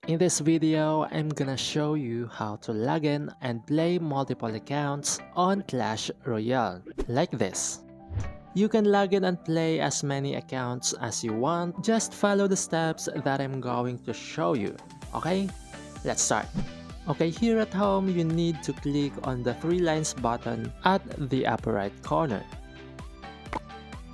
In this video, I'm gonna show you how to log in and play multiple accounts on Clash Royale, like this. You can log in and play as many accounts as you want, just follow the steps that I'm going to show you, okay? Let's start. Okay, here at home, you need to click on the 3 lines button at the upper right corner.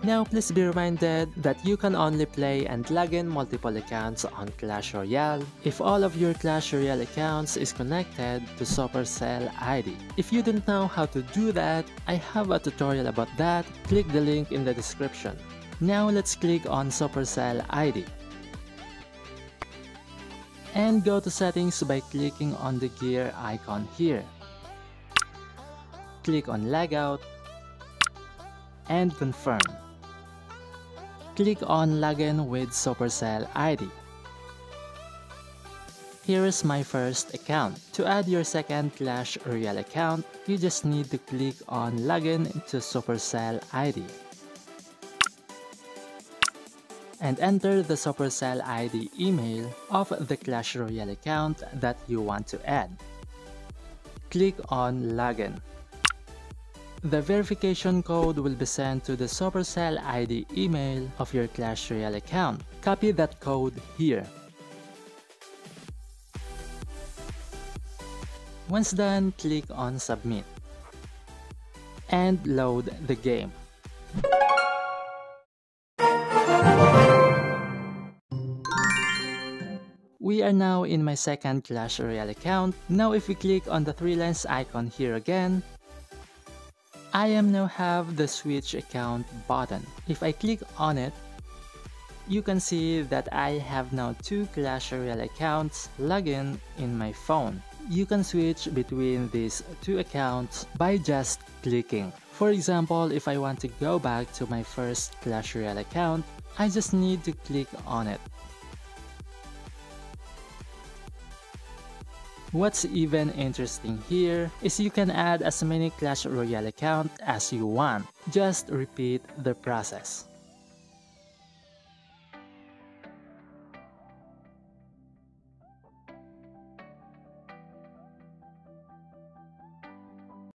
Now, please be reminded that you can only play and log in multiple accounts on Clash Royale if all of your Clash Royale accounts is connected to Supercell ID. If you don't know how to do that, I have a tutorial about that. Click the link in the description. Now, let's click on Supercell ID. And go to settings by clicking on the gear icon here. Click on Logout and confirm. Click on Login with Supercell ID. Here is my first account. To add your second Clash Royale account, you just need to click on Login to Supercell ID. And enter the Supercell ID email of the Clash Royale account that you want to add. Click on Login. The verification code will be sent to the Supercell ID email of your Clash Royale account. Copy that code here. Once done, click on Submit and load the game. We are now in my second Clash Royale account. Now if we click on the 3 lines icon here again, I am now have the switch account button. If I click on it, you can see that I have now 2 Clash Royale accounts login in my phone. You can switch between these 2 accounts by just clicking. For example, if I want to go back to my first Clash Royale account, I just need to click on it. What's even interesting here is you can add as many Clash Royale accounts as you want. Just repeat the process.